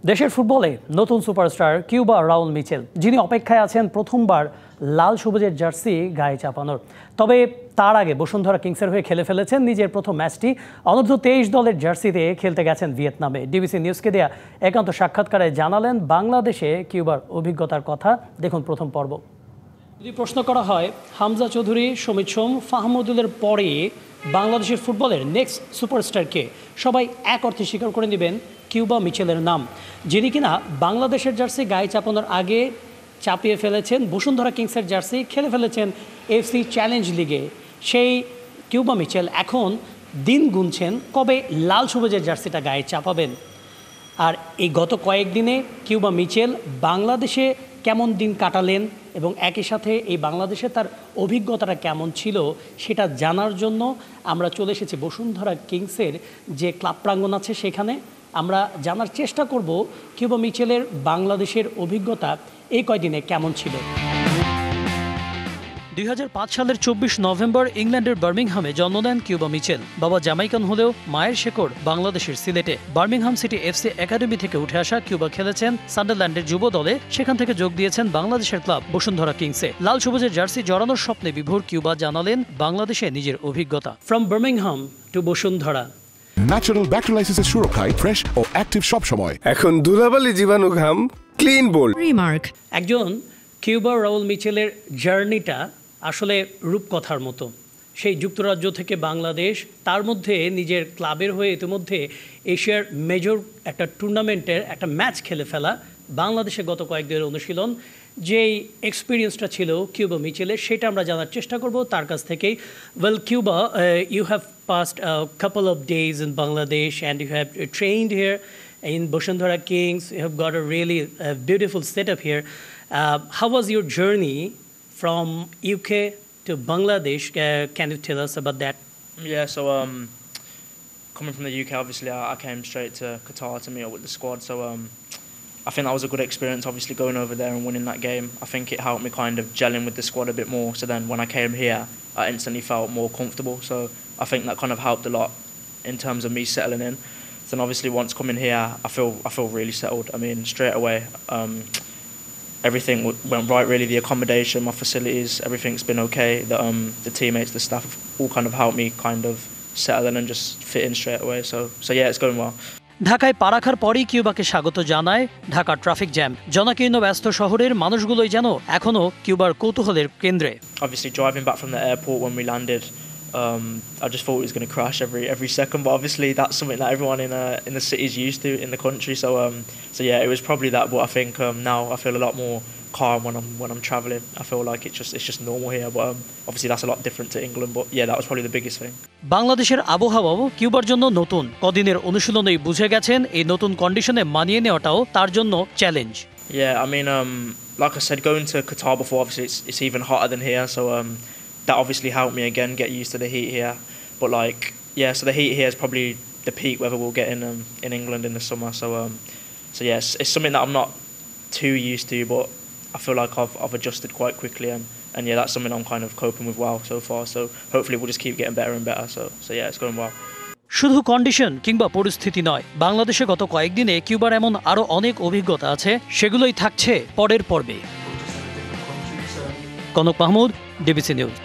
দেশের ফুটবলে নতুন সুপারস্টার কিউবা রাউল মিচেল, যিনি অপেক্ষায় আছেন প্রথমবার লাল সবুজের জার্সি গায়ে চাপানোর। তবে তার আগে বসুন্ধরা কিংসের হয়ে খেলে ফেলেছেন নিজের প্রথম ম্যাচটি। অনূর্ধ্ব 23 দলের জার্সিতে খেলতে গেছেন ভিয়েতনামে। ডিবিসি নিউজকে দেয়া একান্ত সাক্ষাৎকারে জানালেন বাংলাদেশে কিউবার অভিজ্ঞতার কথা। দেখুন প্রথম পর্ব। যদি প্রশ্ন করা হয় হামজা চৌধুরী, সমিত সোম, ফাহমুদুলের পরে বাংলাদেশের ফুটবলের নেক্সট সুপারস্টারকে, সবাই এক অর্থে স্বীকার করে নেবেন কিউবা মিচেলের নাম, যিনি কিনা বাংলাদেশের জার্সি গায়ে চাপানোর আগে চাপিয়ে ফেলেছেন বসুন্ধরা কিংসের জার্সি, খেলে ফেলেছেন এফসি চ্যালেঞ্জ লিগে। সেই কিউবা মিচেল এখন দিন গুনছেন কবে লাল সবুজের জার্সিটা গায়ে চাপাবেন। আর এই গত কয়েকদিনে কিউবা মিচেল বাংলাদেশে কেমন দিন কাটালেন এবং একই সাথে এই বাংলাদেশে তার অভিজ্ঞতাটা কেমন ছিল সেটা জানার জন্য আমরা চলে এসেছি বসুন্ধরা কিংসের যে ক্লাব প্রাঙ্গণ আছে সেখানে। আমরা জানার চেষ্টা করব কিউবা মিচেলের বাংলাদেশের অভিজ্ঞতা এই কয়দিনে কেমন ছিল। 2005 সালের 24 নভেম্বর ইংল্যান্ডের বার্মিংহামে জন্ম নেন কিউবা মিচেল। বাবা জামাইকান হলেও মায়ের শেকড় বাংলাদেশের সিলেটে। বার্মিংহাম সিটি এফসি একাডেমি থেকে উঠে আসা কিউবা খেলেছেন সান্ডারল্যান্ডের যুব দলে, সেখান থেকে যোগ দিয়েছেন বাংলাদেশের ক্লাব বসুন্ধরা কিংসে। লাল সবুজের জার্সি জড়ানোর স্বপ্নে বিভোর কিউবা জানালেন বাংলাদেশে নিজের অভিজ্ঞতা। From Birmingham to Bashundhara. Natural ব্যাকটেরিয়ালাইসিসের সুরক্ষায় ফ্রেশ ও অ্যাক্টিভ সব সময়। এখন ধুলাবালি জীবাণু ঘাম ক্লিন বোল্ড রিমার্ক। একজন কিউবা রাউল মিচেলের জার্নিটা আসলে রূপকথার মতো। সেই যুক্তরাজ্য থেকে বাংলাদেশ, তার মধ্যে নিজের ক্লাবের হয়ে ইতিমধ্যে এশিয়ার মেজর একটা টুর্নামেন্টের একটা ম্যাচ খেলে ফেলা, বাংলাদেশে গত কয়েকদিনের অনুশীলন, যেই এক্সপিরিয়েন্সটা ছিল কিউবা মিচেলের সেটা আমরা জানার চেষ্টা করব তার কাছ থেকেই। Well Cuba, you have passed couple of days in Bangladesh and you have trained here in Bosundhara Kings. You have got a really beautiful setup here. How was your journey from UK to Bangladesh? Can you tell us about that? Yeah, so coming from the UK, obviously I came straight to Qatar to meet up with the squad, so I think that was a good experience, obviously going over there and winning that game. I think it helped me kind of gel in with the squad a bit more, so then when I came here I instantly felt more comfortable, so I think that kind of helped a lot in terms of me settling in. Then obviously once coming here I feel really settled. I mean, straight away everything went right really. The accommodation, my facilities, everything's been okay. The teammates, the staff all kind of helped me kind of settle in and just fit in straight away, so yeah, it's going well. ঢাকায় পা রাখার পরই কিউবাকে স্বাগত জানায় ঢাকার traffic jam. জনাকীর্ণ ব্যস্ত শহরের মানুষগুলোই যেন এখনো কিউবার কৌতূহলের কেন্দ্রে। Obviously driving back from the airport when we landed, I just thought it was going to crash every second, but obviously that's something that everyone in the city is used to in the country, so yeah, it was probably that, but I think now I feel a lot more calm when I'm traveling. I feel like it's just normal here, but obviously that's a lot different to England, but yeah, that was probably the biggest thing. বাংলাদেশের আবহাওয়াও কিউবার জন্য নতুন। কদিনের অনুশীলনেই বুঝে গেছেন এই নতুন কন্ডিশনে মানিয়ে নেওয়াটাও তার জন্য challenge. Yeah, I mean, like I said, going to Qatar before, obviously it's even hotter than here, so that obviously helped me again get used to the heat here. But like, yeah, so the heat here is probably the peak weather we'll get in England in the summer. So yeah, it's something that I'm not too used to, but I feel like I've adjusted quite quickly, and yeah, that's something I'm kind of coping with well so far. So hopefully we'll just keep getting better and better. So yeah, it's going well. শুধু condition কিংবা পরিস্থিতি নয়, বাংলাদেশে গত কয়েকদিনে কিউবার এমন আরো অনেক অভিজ্ঞতা আছে, সেগুলোই থাকছে পরের পর্বে। Kanak Mahmud, DBC news.